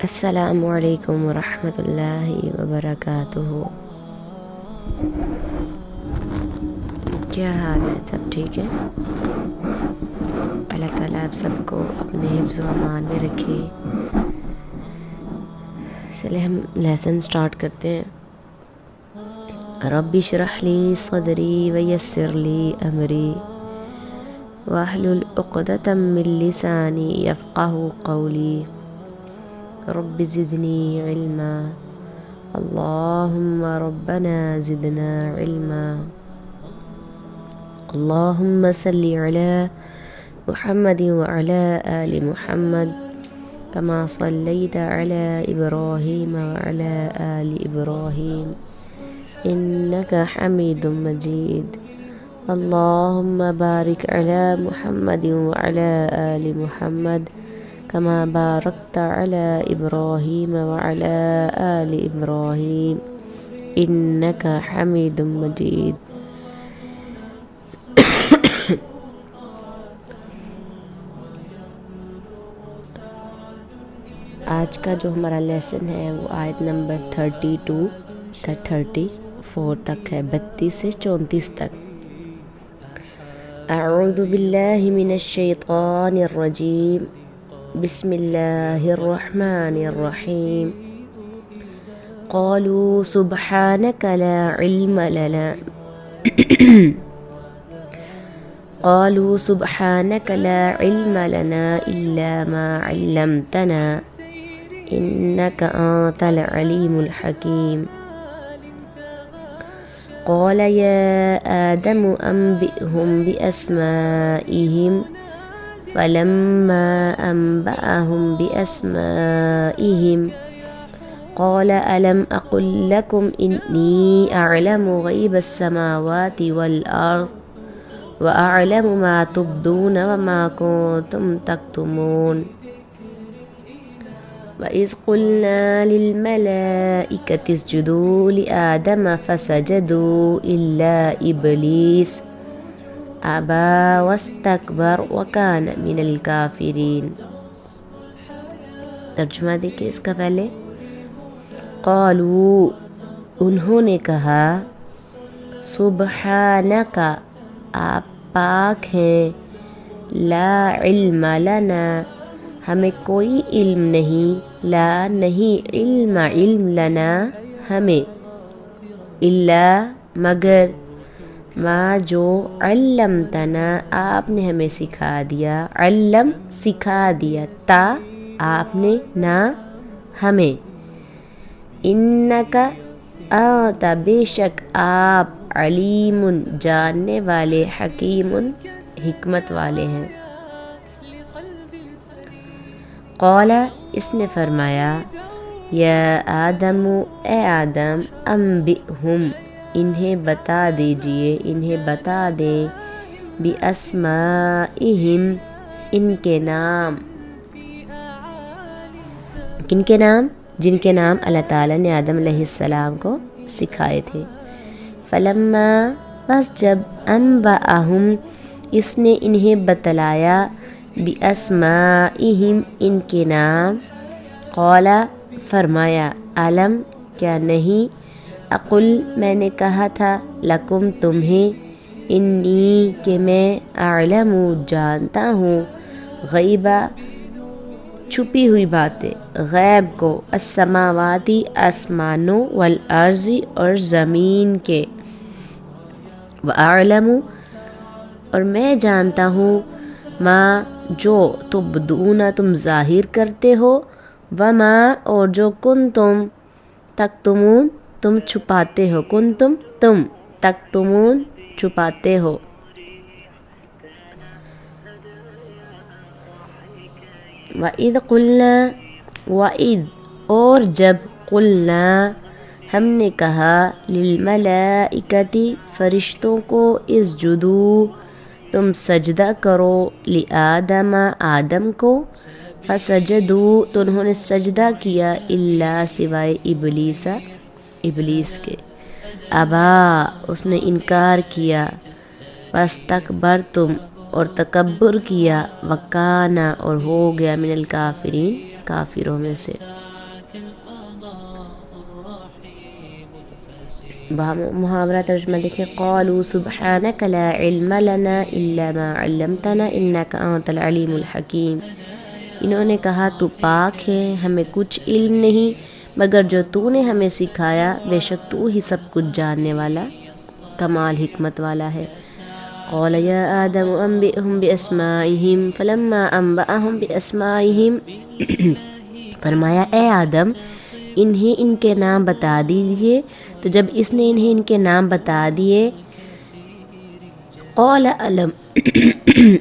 السلام علیکم ورحمۃ اللہ وبرکاتہ۔ کیا حال ہے؟ سب ٹھیک ہے؟ اللہ تعالیٰ آپ سب کو اپنے حفظ و امان میں رکھے۔ چلے ہم لیسن سٹارٹ کرتے ہیں۔ رب اشرح لی صدری ویسر لی امری واحلل عقدۃ من لسانی یفقہوا قولی رب زدنی علما اللہم ربنا زدنا علما اللہم صلی علی محمد وعلی آل محمد کما صلیت علی ابراہیم وعلی آل ابراہیم انک حمید مجید اللہم بارک علی محمد وعلی آل محمد کما بارکت علی ابراہیم وعلی آل ابراہیم انک حمید مجید۔ آج کا جو ہمارا لیسن ہے وہ آیت نمبر 32 تا 34 تک ہے، 32 سے 34 تک۔ اعوذ باللہ من الشیطان الرجیم بسم اللہ الرحمن الرحیم قالوا سبحانک لا علم لنا قالوا سبحانک لا علم لنا الا ما علمتنا انک انت العلیم الحکیم قال یا آدم انبئهم بأسمائهم فلما أنبأهم بأسمائهم قال ألم أقل لكم إني أعلم غيب السماوات والأرض وأعلم ما تبدون وما كنتم تكتمون وإذ قلنا للملائكة اسجدوا لآدم فسجدوا إلا إبليس ابا واستکبر وکان من الکافرین۔ ترجمہ دیکھیں اس کا پہلے۔ قالوا انہوں نے کہا، سبحانک آپ پاک ہیں، لا علم لنا ہمیں کوئی علم نہیں، لا نہیں علم لنا ہمیں، الا مگر ما جو علمتنا آپ نے ہمیں سکھا دیا، علم سکھا دیا، تا آپ نے نہ ہمیں، انکا انت بے شک آپ علیم جاننے والے، حکیم حکمت والے ہیں۔ قال اس نے فرمایا، یا آدم اے آدم انبئہم انہیں بتا دیجئے، انہیں بتا دیں، بِأَسْمَائِهِمْ ان کے نام، کن کے نام؟ جن کے نام اللہ تعالیٰ نے آدم علیہ السلام کو سکھائے تھے۔ فلما بس جب انبأہم اس نے انہیں بتلایا، بِأَسْمَائِهِمْ ان کے نام، قال فرمایا، علم کیا نہیں، اقل میں نے کہا تھا، لکم تمہیں، انی کہ میں، اعلم جانتا ہوں، غیبہ چھپی ہوئی باتیں، غیب کو، السماواتی آسمانوں، والارض اور زمین کے، واعلم اور میں جانتا ہوں، ما جو تبدون تم ظاہر کرتے ہو، وما اور جو کنتم تکتمون تم چھپاتے ہو، کنتم تم، تکتمون چھپاتے ہو۔ وَإِذْ قُلْنَا وَإِذْ اور جب قُلْنَا ہم نے کہا، لِلْمَلَائِكَةِ فرشتوں کو، اسجدوا تم سجدہ کرو، لِآدَمَ آدم کو، فسجدوا تو انہوں نے سجدہ کیا، الا سوائے ابلیس کے، ابا اس نے انکار کیا، واستکبرتم اور تکبر کیا، وکانا اور ہو گیا، من الکافرین کافروں میں سے۔ محاورہ ترجمہ دیکھیں، قالوا سبحانک لا علم لنا الا ما علمتنا انک انت العلیم الحکیم، انہوں نے کہا تو پاک ہے، ہمیں کچھ علم نہیں مگر جو تو نے ہمیں سکھایا، بے شک تو ہی سب کچھ جاننے والا کمال حکمت والا ہے۔ قال یا آدم انبئهم باسمائهم فلما انبأهم باسمائهم فرمایا اے آدم انہیں ان کے نام بتا دیجئے، تو جب اس نے انہیں ان کے نام بتا دیے، قال علم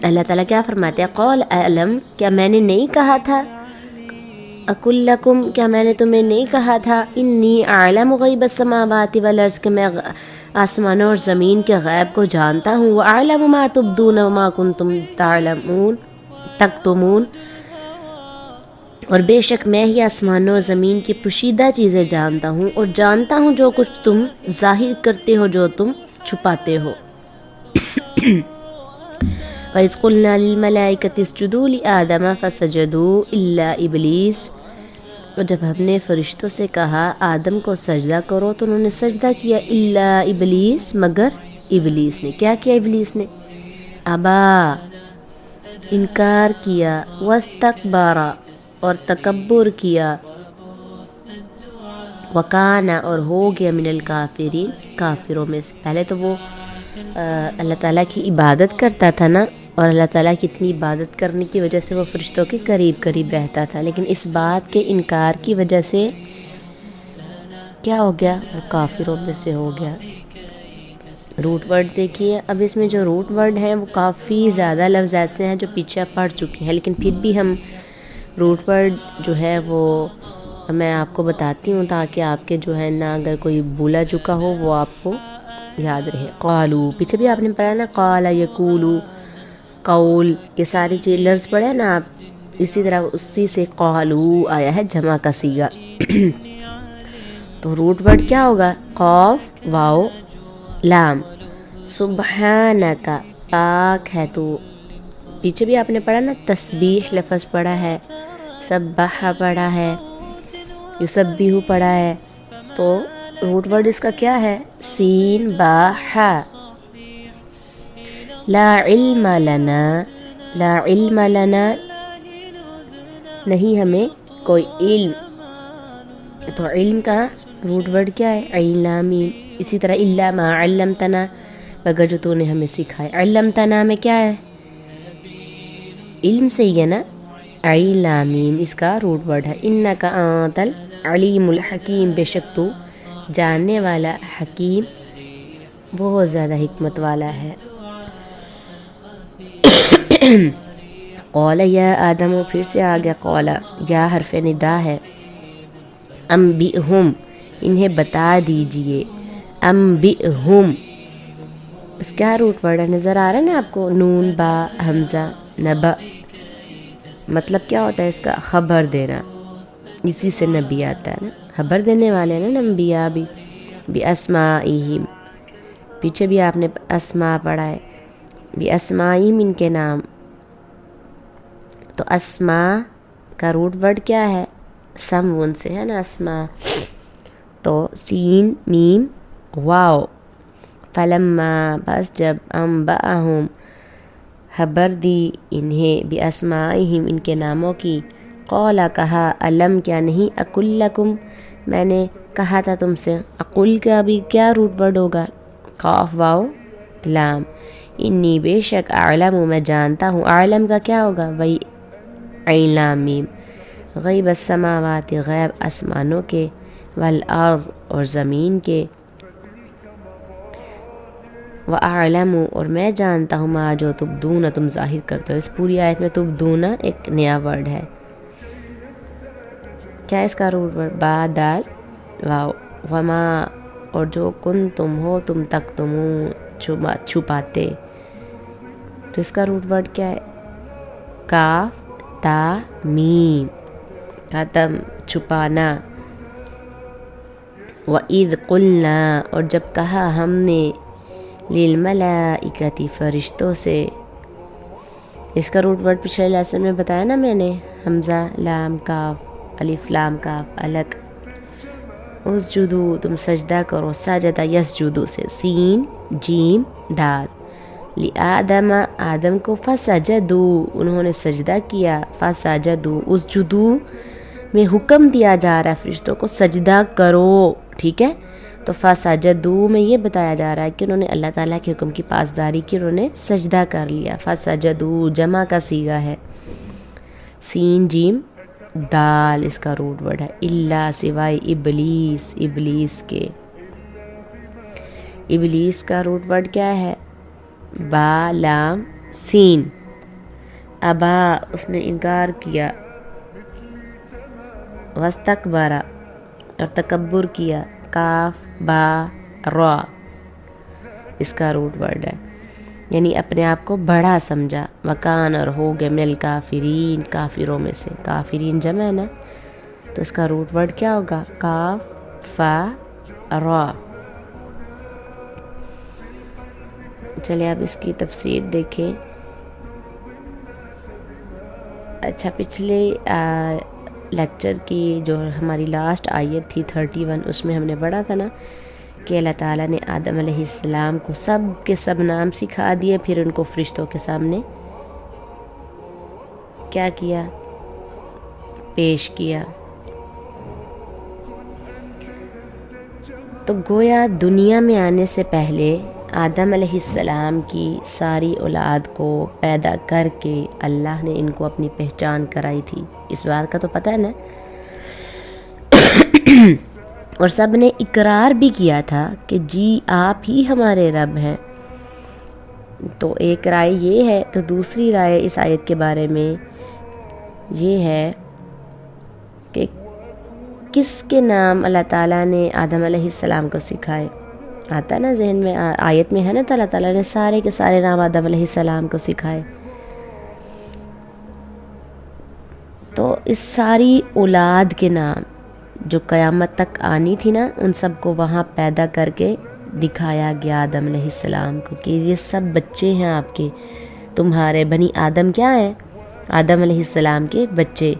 اللہ تعالیٰ کیا فرماتے ہیں، قال علم کیا میں نے نہیں کہا تھا، اقل لکم کیا میں نے تمہیں نہیں کہا تھا، انی اعلم غیب السماوات والارض کہ میں آسمانوں اور زمین کے غیب کو جانتا ہوں، واعلم ما تبدون وما کنتم تعلمون تکتمون، اور بے شک میں ہی آسمانوں اور زمین کی پوشیدہ چیزیں جانتا ہوں اور جانتا ہوں جو کچھ تم ظاہر کرتے ہو، جو تم چھپاتے ہو۔ وَإِذْ قُلْنَا لِلْمَلَائِكَةِ اسْجُدُوا لِآدَمَ فَسَجَدُوا إِلَّا إِبْلِيسَ، اور جب ہم نے فرشتوں سے کہا آدم کو سجدہ کرو تو انہوں نے سجدہ کیا، الا ابلیس مگر ابلیس نے کیا کیا، ابلیس نے ابا انکار کیا، واستکبر اور تکبر کیا، وکانا اور ہو گیا من الکافرین کافروں میں سے۔ پہلے تو وہ اللہ تعالیٰ کی عبادت کرتا تھا نا، اور اللہ تعالیٰ کی اتنی عبادت کرنے کی وجہ سے وہ فرشتوں کے قریب قریب رہتا تھا، لیکن اس بات کے انکار کی وجہ سے کیا ہو گیا، وہ کافروں میں سے ہو گیا۔ روٹ ورڈ دیکھیے، اب اس میں جو روٹ ورڈ ہیں وہ کافی زیادہ لفظ ایسے ہیں جو پیچھے پڑھ چکے ہیں، لیکن پھر بھی ہم روٹ ورڈ جو ہے وہ میں آپ کو بتاتی ہوں تاکہ آپ کے جو ہے نا اگر کوئی بھولا چکا ہو وہ آپ کو یاد رہے۔ قالو پیچھے بھی آپ نے پڑھا نا، قال یقولو قول، یہ ساری چیز لفظ پڑھے نا آپ، اسی طرح اسی سے قالو آیا ہے جمع کا صیغہ۔ تو روٹ ورڈ کیا ہوگا، قاف واو لام، سبحانک پاک ہے تو، پیچھے بھی آپ نے پڑھا نا تسبیح لفظ پڑھا ہے، سبح پڑھا ہے، یسبح پڑھا ہے، تو روٹ ورڈ اس کا کیا ہے، سین با ہا۔ لا علم لنا، لا علم لنا نہیں ہمیں کوئی علم، تو علم کا روٹ ورڈ کیا ہے، عین لام میم۔ اسی طرح الا ما علمتنا مگر جو تو نے ہمیں سکھایا، علمتنا میں کیا ہے، علم سے ہی ہے نا، عین لام میم اس کا روٹ ورڈ ہے۔ انک انت العلیم الحکیم، بے شک تو جاننے والا حکیم بہت زیادہ حکمت والا ہے۔ قال یا آدم، پھر سے آ گیا قال، یا حرف ندا ہے، انبئہم انہیں بتا دیجئے، انبئہم اس کا روٹ ورڈ ہے، نظر آ رہا ہے نا آپ کو، نون با حمزہ نبا، مطلب کیا ہوتا ہے اس کا، خبر دینا، اسی سے نبی آتا ہے نا، خبر دینے والے ہیں نا انبیاء بھی، باسمائہم، پیچھے بھی آپ نے اسماء پڑھا ہے، باسمائہم ان کے نام، تو اسماء کا روٹ ورڈ کیا ہے، سمون سے ہے نا اسماء، تو سین میم واو، فلما بس جب، انبأہم خبر دی انہیں، باسمائہم ان کے ناموں کی، قولا کہا، علم کیا نہیں، اقل لکم میں نے کہا تھا تم سے، اقل کا بھی کیا روٹ ورڈ ہوگا، قاف واو لام، انی بے شک، اعلم میں جانتا ہوں، اعلم کا کیا ہوگا، وہی عین لام میم، غیب السماوات غیب آسمانوں کے، والارض اور زمین کے، وَأَعْلَمُ اور میں جانتا ہوں، ما جو تبدون تم ظاہر کرتے ہو۔ اس پوری آیت میں تبدون ایک نیا ورڈ ہے، کیا اس کا روٹ ورڈ، با دال واو، وما اور جو کن تم ہو تم تک تمون چھپاتے، تو اس کا روٹ ورڈ کیا ہے، کاف تا میم، ختم، چھپانا۔ وَإِذْ قُلْنَا اور جب کہا ہم نے، للملائکتی فرشتوں سے، اس کا روٹ ورڈ پچھلے لیسن میں بتایا نا میں نے، حمزہ لام کاف الف لام کاف الگ، اسجدو تم سجدہ کرو، سجدہ یسجدو سے سین جیم دال، لآدم آدم کو، فسجدو انہوں نے سجدہ کیا، فسجدو اسجدو میں حکم دیا جا رہا ہے فرشتوں کو سجدہ کرو، ٹھیک ہے، تو فسجدو میں یہ بتایا جا رہا ہے کہ انہوں نے اللہ تعالیٰ کے حکم کی پاسداری کی، انہوں نے سجدہ کر لیا، فسجدو جمع کا صیغہ ہے، سین جیم دال اس کا روٹ ورڈ ہے، اللہ سوائے ابلیس، ابلیس کے، ابلیس کا روٹ ورڈ کیا ہے، با لام سین، ابا اس نے انکار کیا، واستکبرا اور تکبر کیا، کاف با را اس کا روٹ ورڈ ہے، یعنی اپنے آپ کو بڑا سمجھا، وکان اور ہو گئے من الکافرین کافروں میں سے، کافرین جمع ہے نا، تو اس کا روٹ ورڈ کیا ہوگا، کاف فا را۔ چلے اب اس کی تفسیر دیکھیں۔ اچھا، پچھلے لیکچر کی جو ہماری لاسٹ آیت تھی 31، اس میں ہم نے پڑھا تھا نا کہ اللہ تعالیٰ نے آدم علیہ السلام کو سب کے سب نام سکھا دیے، پھر ان کو فرشتوں کے سامنے کیا کیا، پیش کیا۔ تو گویا دنیا میں آنے سے پہلے آدم علیہ السلام کی ساری اولاد کو پیدا کر کے اللہ نے ان کو اپنی پہچان کرائی تھی، اس بات کا تو پتہ ہے نا، اور سب نے اقرار بھی کیا تھا کہ جی آپ ہی ہمارے رب ہیں۔ تو ایک رائے یہ ہے، تو دوسری رائے اس آیت کے بارے میں یہ ہے کہ کس کے نام اللہ تعالیٰ نے آدم علیہ السلام کو سکھائے، آتا ہے نا ذہن میں، آیت میں ہے نا، تو اللہ تعالیٰ نے سارے کے سارے نام آدم علیہ السلام کو سکھائے۔ تو اس ساری اولاد کے نام جو قیامت تک آنی تھی نا، ان سب کو وہاں پیدا کر کے دکھایا گیا آدم علیہ السلام کو کہ یہ سب بچے ہیں آپ کے، تمہارے بنی آدم کیا ہیں، آدم علیہ السلام کے بچے۔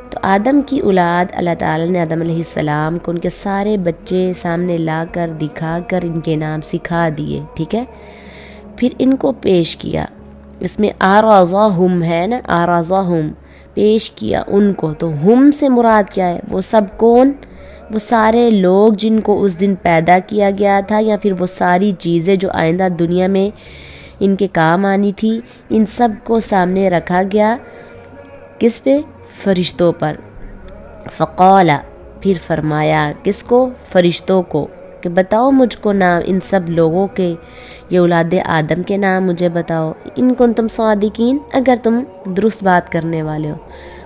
تو آدم کی اولاد اللہ تعالیٰ نے آدم علیہ السلام کو ان کے سارے بچے سامنے لا کر دکھا کر ان کے نام سکھا دیے، ٹھیک ہے، پھر ان کو پیش کیا، اس میں آرازہم ہے نا، آرازہم پیش کیا ان کو، تو ہم سے مراد کیا ہے، وہ سب کون، وہ سارے لوگ جن کو اس دن پیدا کیا گیا تھا، یا پھر وہ ساری چیزیں جو آئندہ دنیا میں ان کے کام آنی تھی، ان سب کو سامنے رکھا گیا، کس پہ، فرشتوں پر۔ فقالا پھر فرمایا، کس کو، فرشتوں کو، کہ بتاؤ مجھ کو نام ان سب لوگوں کے، یہ اولاد آدم کے نام مجھے بتاؤ، ان کنتم صادقین، اگر تم درست بات کرنے والے ہو۔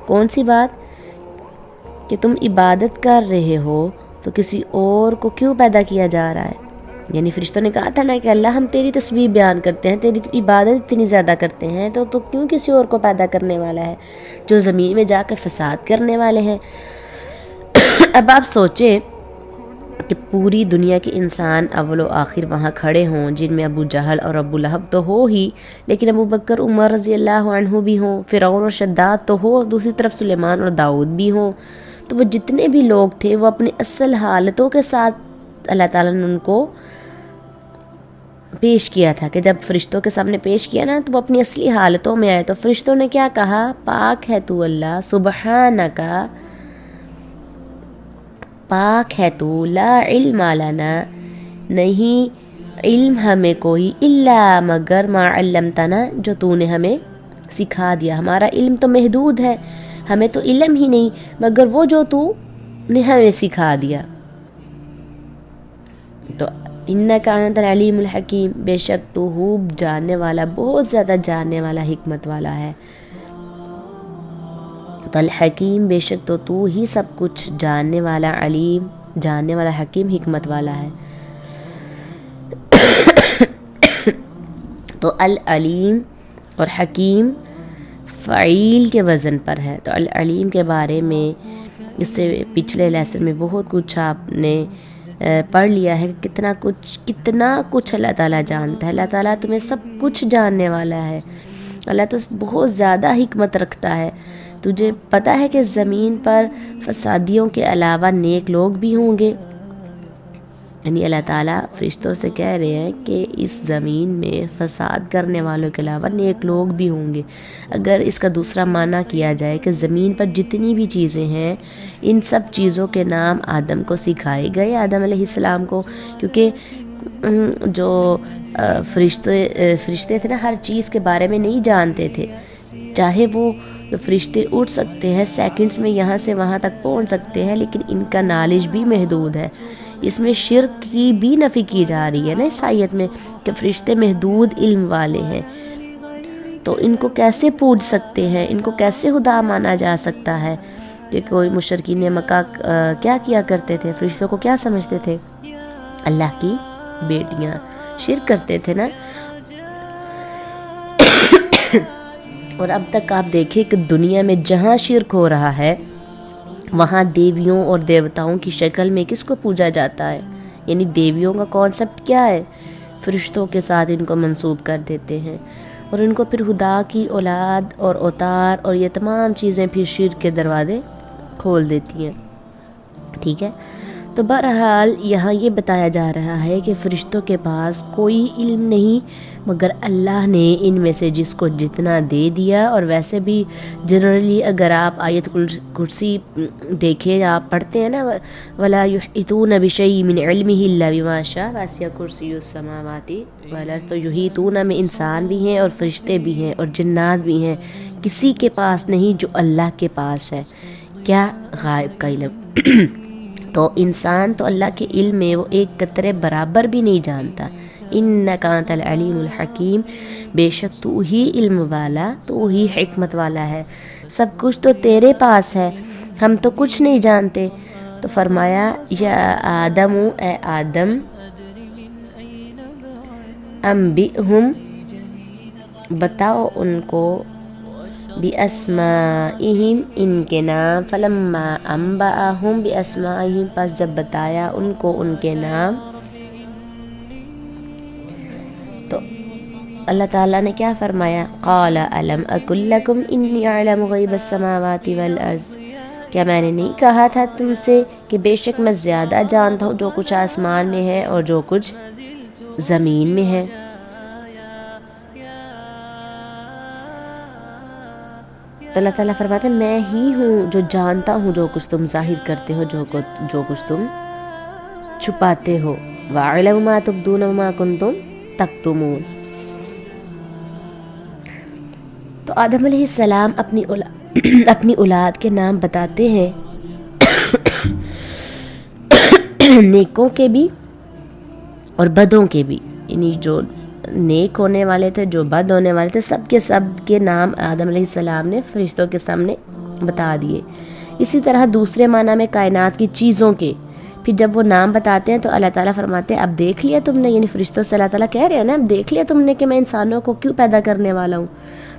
کون سی بات، کہ تم عبادت کر رہے ہو تو کسی اور کو کیوں پیدا کیا جا رہا ہے، یعنی فرشتوں نے کہا تھا نا کہ اللہ ہم تیری تسبیح بیان کرتے ہیں، تیری عبادت اتنی زیادہ کرتے ہیں، تو کیوں کسی اور کو پیدا کرنے والا ہے جو زمین میں جا کے فساد کرنے والے ہیں۔ اب آپ سوچیں کہ پوری دنیا کے انسان اول و آخر وہاں کھڑے ہوں، جن میں ابو جہل اور ابو لہب تو ہو ہی، لیکن ابو بکر عمر رضی اللہ عنہ بھی ہوں، فرعون اور شداد تو ہو، دوسری طرف سلیمان اور داؤد بھی ہوں، تو وہ جتنے بھی لوگ تھے وہ اپنی اصل حالتوں کے ساتھ اللہ تعالیٰ نے ان کو پیش کیا تھا، کہ جب فرشتوں کے سامنے پیش کیا نا تو وہ اپنی اصلی حالتوں میں آئے، تو فرشتوں نے کیا کہا، پاک ہے تو اللہ، سبحانکا، پاک ہے تو، لا علم لنا، نہیں علم ہمیں کوئی، الا مگر ما علمتنا، جو تو نے ہمیں سکھا دیا، ہمارا علم تو محدود ہے، ہمیں تو علم ہی نہیں مگر وہ جو تو نے ہمیں سکھا دیا۔ تو انکا انت العلیم الحکیم، بے شک تو خوب جاننے والا، بہت زیادہ جاننے والا، حکمت والا ہے۔ تو الحکیم، بے شک تو ہی سب کچھ جاننے والا، علیم جاننے والا، حکیم حکمت والا ہے۔ تو العلیم اور حکیم فعیل کے وزن پر ہے، تو العلیم کے بارے میں اس سے پچھلے لیسن میں بہت کچھ آپ نے پڑھ لیا ہے، کتنا کچھ اللہ تعالیٰ جانتا ہے، اللہ تعالیٰ تمہیں سب کچھ جاننے والا ہے، اللہ تو بہت زیادہ حکمت رکھتا ہے۔ تجھے پتہ ہے کہ زمین پر فسادیوں کے علاوہ نیک لوگ بھی ہوں گے، یعنی اللہ تعالیٰ فرشتوں سے کہہ رہے ہیں کہ اس زمین میں فساد کرنے والوں کے علاوہ نیک لوگ بھی ہوں گے۔ اگر اس کا دوسرا معنی کیا جائے کہ زمین پر جتنی بھی چیزیں ہیں ان سب چیزوں کے نام آدم کو سکھائے گئے، آدم علیہ السلام کو، کیونکہ جو فرشتے تھے نا ہر چیز کے بارے میں نہیں جانتے تھے، چاہے وہ فرشتے اٹھ سکتے ہیں سیکنڈز میں یہاں سے وہاں تک پہنچ سکتے ہیں، لیکن ان کا نالج بھی محدود ہے۔ اس میں شرک کی بھی نفی کی جا رہی ہے نا اس آیت میں کہ فرشتے محدود علم والے ہیں، تو ان کو کیسے پوج سکتے ہیں، ان کو کیسے خدا مانا جا سکتا ہے؟ کہ کوئی مشرکین مکہ کیا کیا کرتے تھے، فرشتوں کو کیا سمجھتے تھے؟ اللہ کی بیٹیاں، شرک کرتے تھے نا۔ اور اب تک آپ دیکھیں کہ دنیا میں جہاں شرک ہو رہا ہے وہاں دیویوں اور دیوتاؤں کی شکل میں کس کو پوجا جاتا ہے؟ یعنی دیویوں کا کانسیپٹ کیا ہے؟ فرشتوں کے ساتھ ان کو منسوب کر دیتے ہیں، اور ان کو پھر خدا کی اولاد اور اوتار اور یہ تمام چیزیں پھر شرک کے دروازے کھول دیتی ہیں۔ ٹھیک ہے، تو بہرحال یہاں یہ بتایا جا رہا ہے کہ فرشتوں کے پاس کوئی علم نہیں مگر اللہ نے ان میں سے جس کو جتنا دے دیا۔ اور ویسے بھی جنرلی اگر آپ آیت کرسی دیکھیں، آپ پڑھتے ہیں نا وَلَا يُحِيطُونَ بِشَيْءٍ مِّنْ عِلْمِهِ إِلَّا بِمَا شَاءَ وَسِعَ كُرْسِيُّهُ السَّمَاوَاتِ وَالْأَرْضَ۔ تو یحیطون میں انسان بھی ہیں اور فرشتے بھی ہیں اور جنات بھی ہیں، کسی کے پاس نہیں جو اللہ کے پاس ہے، کیا غائب کا علم۔ تو انسان تو اللہ کے علم میں وہ ایک قطرے برابر بھی نہیں جانتا۔ اِنَّكَ أَنْتَ الْعَلِيمُ الْحَكِيمُ، بے شک تو ہی علم والا، تو ہی حکمت والا ہے، سب کچھ تو تیرے پاس ہے، ہم تو کچھ نہیں جانتے۔ تو فرمایا یا آدم، اے آدم، انبئہم، بتاؤ ان کو، بِأَسْمَائِهِمْ، ان کے نام، فَلَمَّا أَنبَأَهُمْ بِأَسْمَائِهِمْ، پس جب بتایا ان کو ان کے نام، تو اللہ تعالیٰ نے کیا فرمایا؟ قَالَ أَلَمْ أَقُلْ لَكُمْ إِنِّي أَعْلَمُ غَيْبَ السَّمَاوَاتِ وَالْأَرْضِ، کیا میں نے نہیں کہا تھا تم سے کہ بے شک میں زیادہ جانتا ہوں جو کچھ آسمان میں ہے اور جو کچھ زمین میں ہے۔ تو اللہ تعالیٰ فرماتے ہیں میں ہی ہوں جو جانتا ہوں جو کچھ تم ظاہر کرتے ہو، جو کچھ تم چھپاتے ہو۔ وَأَعْلَمُ مَا تُبْدُونَ وَمَا كُنْتُمْ تَكْتُمُونَ۔ تو آدم علیہ السلام اپنی اولاد کے نام بتاتے ہیں، نیکوں کے بھی اور بدوں کے بھی، یعنی جو نیک ہونے والے تھے، جو بد ہونے والے تھے، سب کے نام آدم علیہ السلام نے فرشتوں کے سامنے بتا دیے۔ اسی طرح دوسرے معنی میں کائنات کی چیزوں کے، پھر جب وہ نام بتاتے ہیں تو اللہ تعالیٰ فرماتے ہیں اب دیکھ لیا تم نے، یعنی فرشتوں سے اللہ تعالیٰ کہہ رہے ہیں نا اب دیکھ لیا تم نے کہ میں انسانوں کو کیوں پیدا کرنے والا ہوں۔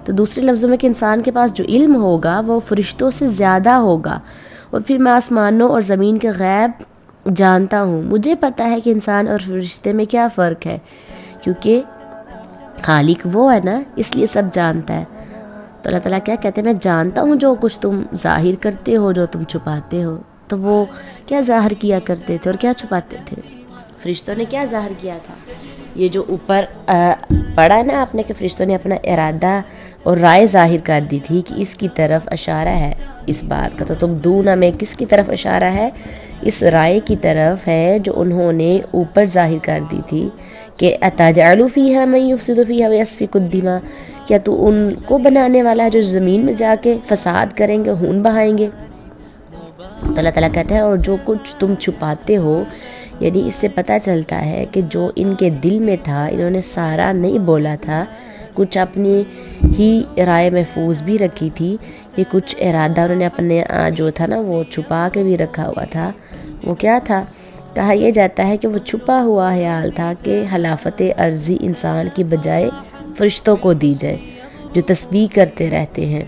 تو دوسرے لفظوں میں کہ انسان کے پاس جو علم ہوگا وہ فرشتوں سے زیادہ ہوگا، اور پھر میں آسمانوں اور زمین کے غیب جانتا ہوں، مجھے پتہ ہے کہ انسان اور فرشتے میں کیا فرق ہے، کیونکہ خالق وہ ہے نا، اس لیے سب جانتا ہے۔ تو اللہ تعالیٰ کیا کہتے ہیں میں جانتا ہوں جو کچھ تم ظاہر کرتے ہو، جو تم چھپاتے ہو۔ تو وہ کیا ظاہر کیا کرتے تھے اور کیا چھپاتے تھے؟ فرشتوں نے کیا ظاہر کیا تھا؟ یہ جو اوپر پڑھا ہے نا آپ نے کہ فرشتوں نے اپنا ارادہ اور رائے ظاہر کر دی تھی کہ اس کی طرف اشارہ ہے اس بات کا۔ تو تم دونوں میں کس کی طرف اشارہ ہے؟ اس رائے کی طرف ہے جو انہوں نے اوپر ظاہر کر دی تھی کہ اتجعل فیہا من یفسد فیہا ویسفک الدماء، کیا تو ان کو بنانے والا ہے جو زمین میں جا کے فساد کریں گے، خون بہائیں گے۔ تو اللہ تعالیٰ کہتے ہیں اور جو کچھ تم چھپاتے ہو، یعنی اس سے پتہ چلتا ہے کہ جو ان کے دل میں تھا انہوں نے سارا نہیں بولا تھا، کچھ اپنی ہی رائے محفوظ بھی رکھی تھی، یہ کچھ ارادہ انہوں نے اپنے جو تھا نا وہ چھپا کے بھی رکھا ہوا تھا۔ وہ کیا تھا؟ کہا یہ جاتا ہے کہ وہ چھپا ہوا خیال تھا کہ خلافت عرضی انسان کی بجائے فرشتوں کو دی جائے جو تسبیح کرتے رہتے ہیں۔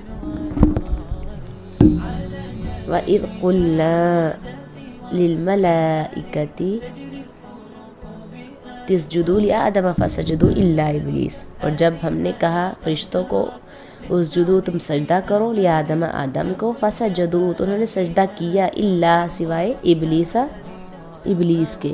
وَإِذْ قُلْنَا لِلْمَلَائِكَةِ اسْجُدُوا لِآدَمَ فَسَجَدُوا إِلَّا إِبْلِيسَ، اور جب ہم نے کہا فرشتوں کو اسجدوا تم سجدہ کرو لِآدَمَ آدم کو، فَسَجَدُوا تو انہوں نے سجدہ کیا، إِلَّا سوائے ابلیس کے۔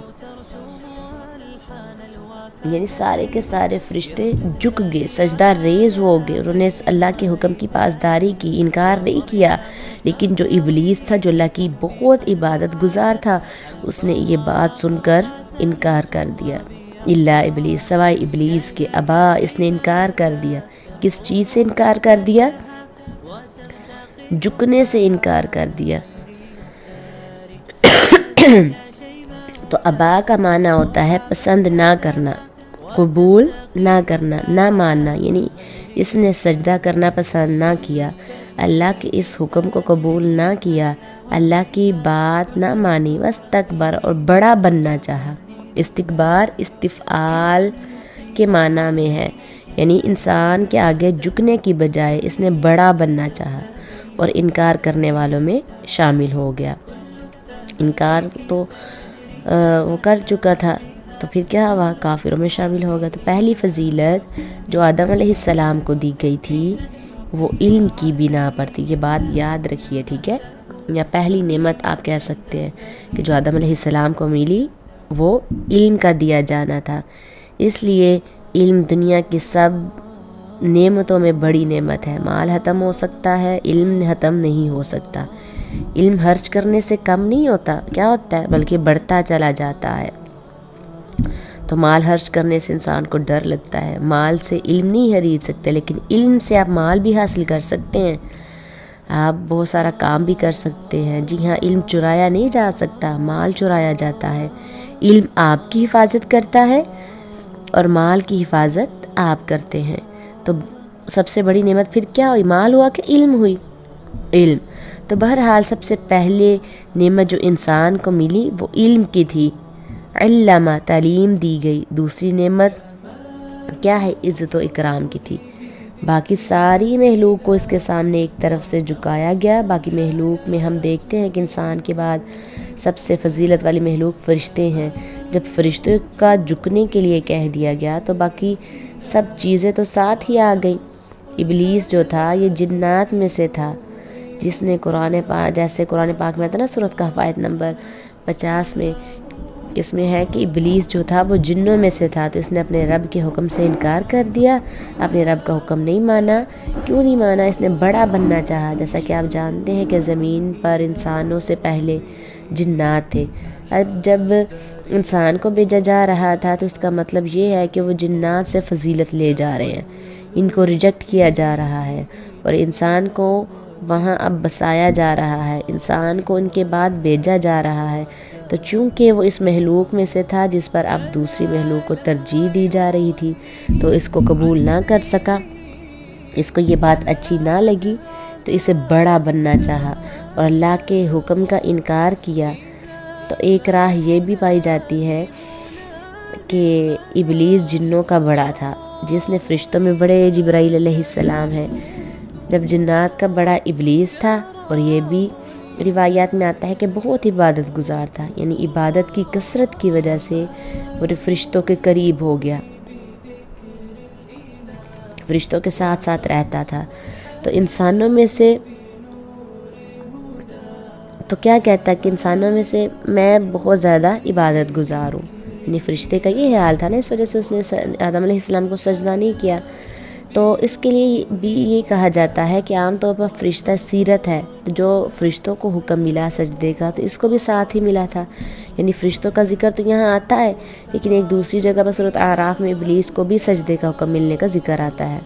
یعنی سارے کے سارے فرشتے جھک گئے، سجدہ ریز ہو گئے، انہوں نے اللہ کے حکم کی پاسداری کی، انکار نہیں کیا۔ لیکن جو ابلیس تھا، جو اللہ کی بہت عبادت گزار تھا، اس نے یہ بات سن کر انکار کر دیا۔ الا ابلیس، سوائے ابلیس کے، ابا، اس نے انکار کر دیا۔ کس چیز سے انکار کر دیا؟ جھکنے سے انکار کر دیا۔ تو ابا کا معنی ہوتا ہے پسند نہ کرنا، قبول نہ کرنا، نہ ماننا، یعنی اس نے سجدہ کرنا پسند نہ کیا، اللہ کے اس حکم کو قبول نہ کیا، اللہ کی بات نہ مانی، واستکبر، اور بڑا بننا چاہا۔ استکبار استفعال کے معنی میں ہے، یعنی انسان کے آگے جھکنے کی بجائے اس نے بڑا بننا چاہا اور انکار کرنے والوں میں شامل ہو گیا۔ انکار تو وہ کر چکا تھا، تو پھر کیا ہوا؟ کافروں میں شامل ہو گیا۔ تو پہلی فضیلت جو آدم علیہ السلام کو دی گئی تھی وہ علم کی بنا پر تھی، یہ بات یاد رکھیے، ٹھیک ہے؟ یا پہلی نعمت آپ کہہ سکتے ہیں کہ جو آدم علیہ السلام کو ملی وہ علم کا دیا جانا تھا۔ اس لیے علم دنیا کی سب نعمتوں میں بڑی نعمت ہے۔ مال ختم ہو سکتا ہے، علم ختم نہیں ہو سکتا۔ علم خرچ کرنے سے کم نہیں ہوتا، کیا ہوتا ہے بلکہ بڑھتا چلا جاتا ہے۔ تو مال خرچ کرنے سے انسان کو ڈر لگتا ہے، مال سے علم نہیں خرید سکتے، لیکن علم سے آپ مال بھی حاصل کر سکتے ہیں، آپ بہت سارا کام بھی کر سکتے ہیں۔ جی ہاں، علم چرایا نہیں جا سکتا، مال چرایا جاتا ہے۔ علم آپ کی حفاظت کرتا ہے اور مال کی حفاظت آپ کرتے ہیں۔ تو سب سے بڑی نعمت پھر کیا ہوئی؟ مال ہوا کہ علم ہوئی؟ علم۔ تو بہرحال سب سے پہلے نعمت جو انسان کو ملی وہ علم کی تھی، علامہ، تعلیم دی گئی۔ دوسری نعمت کیا ہے؟ عزت و اکرام کی تھی۔ باقی ساری مخلوق کو اس کے سامنے ایک طرف سے جھکایا گیا۔ باقی مخلوق میں ہم دیکھتے ہیں کہ انسان کے بعد سب سے فضیلت والی مخلوق فرشتے ہیں۔ جب فرشتوں کا جھکنے کے لیے کہہ دیا گیا تو باقی سب چیزیں تو ساتھ ہی آ گئیں۔ ابلیس جو تھا یہ جنات میں سے تھا، جس نے جیسے قرآن پاک میں آتا ہے نا، سورۃ کہف آیت نمبر 50 میں، اس میں ہے کہ ابلیس جو تھا وہ جنوں میں سے تھا، تو اس نے اپنے رب کے حکم سے انکار کر دیا، اپنے رب کا حکم نہیں مانا۔ کیوں نہیں مانا؟ اس نے بڑا بننا چاہا۔ جیسا کہ آپ جانتے ہیں کہ زمین پر انسانوں سے پہلے جنات تھے۔ اب جب انسان کو بھیجا جا رہا تھا تو اس کا مطلب یہ ہے کہ وہ جنات سے فضیلت لے جا رہے ہیں، ان کو ریجیکٹ کیا جا رہا ہے، اور انسان کو وہاں اب بسایا جا رہا ہے، انسان کو ان کے بعد بھیجا جا رہا ہے۔ تو چونکہ وہ اس مخلوق میں سے تھا جس پر اب دوسری مخلوق کو ترجیح دی جا رہی تھی، تو اس کو قبول نہ کر سکا، اس کو یہ بات اچھی نہ لگی، تو اسے بڑا بننا چاہا اور اللہ کے حکم کا انکار کیا۔ تو ایک راہ یہ بھی پائی جاتی ہے کہ ابلیس جنوں کا بڑا تھا، جس نے فرشتوں میں بڑے جبرائیل علیہ السلام ہیں، جب جنات کا بڑا ابلیس تھا، اور یہ بھی روایات میں آتا ہے کہ بہت عبادت گزار تھا، یعنی عبادت کی کثرت کی وجہ سے وہ فرشتوں کے قریب ہو گیا، فرشتوں کے ساتھ ساتھ رہتا تھا۔ تو انسانوں میں سے تو کیا کہتا ہے کہ انسانوں میں سے میں بہت زیادہ عبادت گزار ہوں، یعنی فرشتے کا یہ حال تھا نا، اس وجہ سے اس نے آدم علیہ السلام کو سجدہ نہیں کیا۔ تو اس کے لیے بھی یہ کہا جاتا ہے کہ عام طور پر فرشتہ سیرت ہے، جو فرشتوں کو حکم ملا سجدے کا تو اس کو بھی ساتھ ہی ملا تھا، یعنی فرشتوں کا ذکر تو یہاں آتا ہے، لیکن ایک دوسری جگہ پر سورۃ اعراف میں ابلیس کو بھی سجدے کا حکم ملنے کا ذکر آتا ہے۔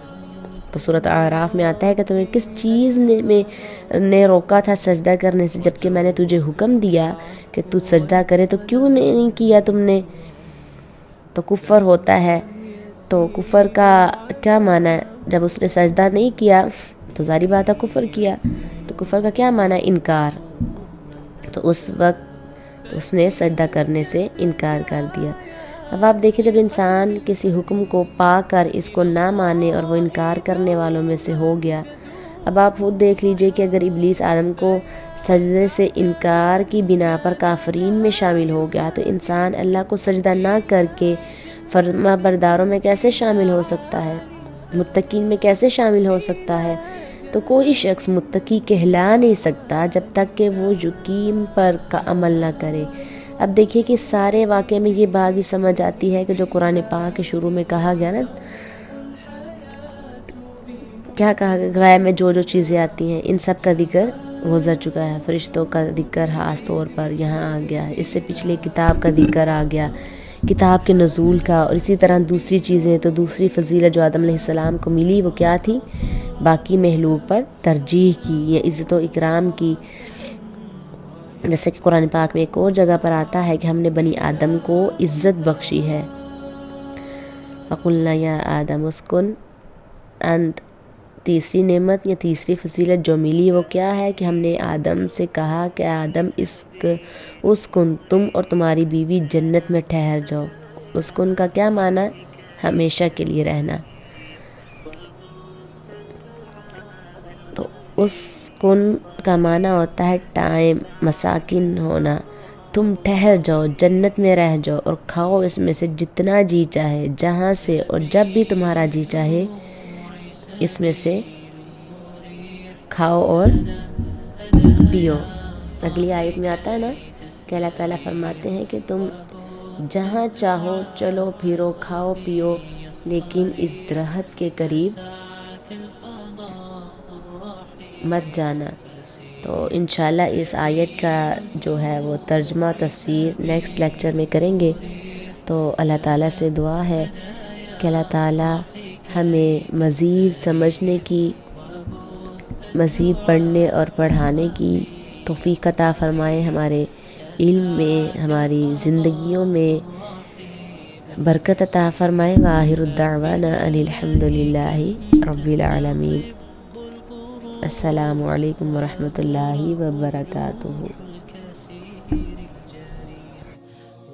تو سورۃ اعراف میں آتا ہے کہ تمہیں کس چیز نے روکا تھا سجدہ کرنے سے، جبکہ میں نے تجھے حکم دیا کہ تو سجدہ کرے، تو کیوں نہیں کیا تم نے؟ تو کفر ہوتا ہے۔ تو کفر کا کیا معنی ہے؟ جب اس نے سجدہ نہیں کیا تو ظاہری بات ہے کفر کیا، تو کفر کا کیا معنی ہے؟ انکار۔ تو اس وقت اس نے سجدہ کرنے سے انکار کر دیا۔ اب آپ دیکھیں، جب انسان کسی حکم کو پا کر اس کو نہ مانے اور وہ انکار کرنے والوں میں سے ہو گیا، اب آپ خود دیکھ لیجئے کہ اگر ابلیس آدم کو سجدے سے انکار کی بنا پر کافرین میں شامل ہو گیا، تو انسان اللہ کو سجدہ نہ کر کے فرما برداروں میں کیسے شامل ہو سکتا ہے؟ متقین میں کیسے شامل ہو سکتا ہے؟ تو کوئی شخص متقی کہلا نہیں سکتا جب تک کہ وہ یقین پر کا عمل نہ کرے۔ اب دیکھیے کہ سارے واقعے میں یہ بات بھی سمجھ آتی ہے کہ جو قرآن پاک کے شروع میں کہا گیا نا، کیا کہا گیا، غیب میں جو جو چیزیں آتی ہیں ان سب کا ذکر گزر چکا ہے، فرشتوں کا ذکر خاص طور پر یہاں آ گیا ہے، اس سے پچھلے کتاب کا ذکر آ گیا، کتاب کے نزول کا، اور اسی طرح دوسری چیزیں، تو دوسری فضیلت جو آدم علیہ السلام کو ملی وہ کیا تھی؟ باقی مخلوق پر ترجیح کی یا عزت و اکرام کی، جیسے کہ قرآن پاک میں ایک اور جگہ پر آتا ہے کہ ہم نے بنی آدم کو عزت بخشی ہے، فَقُلْنَا يَا آدَمُ اسْكُنْ أَنْتَ۔ تیسری نعمت یا تیسری فضیلت جو ملی وہ کیا ہے کہ ہم نے آدم سے کہا کہ آدم اسکن، تم اور تمہاری بیوی جنت میں ٹھہر جاؤ۔ اسکن کا کیا معنی؟ ہمیشہ کے لیے رہنا۔ تو اسکن کا معنی ہوتا ہے ٹائم، مساکن ہونا، تم ٹھہر جاؤ، جنت میں رہ جاؤ اور کھاؤ اس میں سے جتنا جی چاہے، جہاں سے اور جب بھی تمہارا جی چاہے اس میں سے کھاؤ اور پیو۔ اگلی آیت میں آتا ہے نا کہ اللہ تعالیٰ فرماتے ہیں کہ تم جہاں چاہو چلو پھرو کھاؤ پیو، لیکن اس درخت کے قریب مت جانا۔ تو انشاءاللہ اس آیت کا جو ہے وہ ترجمہ تفسیر نیکسٹ لیکچر میں کریں گے۔ تو اللہ تعالیٰ سے دعا ہے کہ اللہ تعالیٰ ہمیں مزید سمجھنے کی، مزید پڑھنے اور پڑھانے کی توفیق عطا فرمائے، ہمارے علم میں، ہماری زندگیوں میں برکت عطا فرمائے۔ وآخر الدعوانا ان الحمد للہ رب العالمین۔ السلام علیکم ورحمۃ اللہ وبرکاتہ۔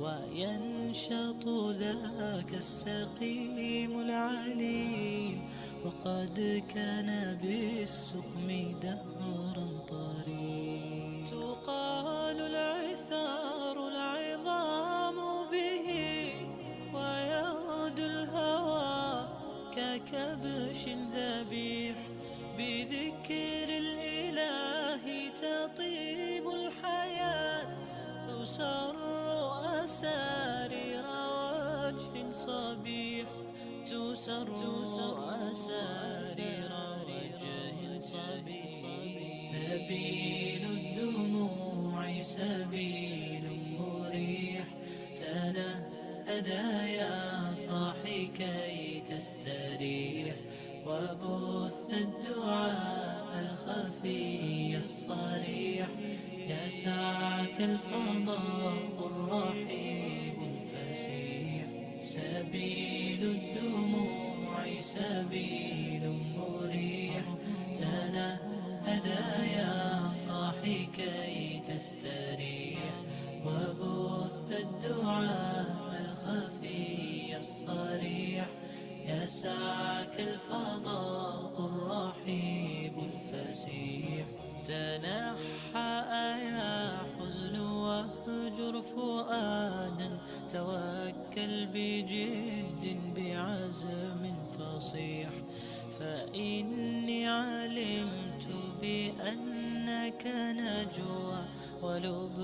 وينشط ذاك السقيم العليل وقد كان بالسقم دهرا طريق تقال العثار العظام به ويغدو الهوى ككبش ذبيح بذكر الإله تطيب الحياة تسر أسارير وجه صبيح تسر أسارير وجه صبيح سبيل الدموع سبيل مريح تنهدى يا صاحي كي تستريح وبث الدعاء الخفي الصريح يسعك الفضاء الرحيب الفسيح سبيل الدموع سبيل مريح تنهدى يا صاحي كي تستريح وبث الدعاء الخفي الصريح يسعك الفضاء الرحيب الفسيح تنحى يا حزن واهجر فؤادا توكل بجد بعزم فصيح فإني علمت بأنك نجوى ولب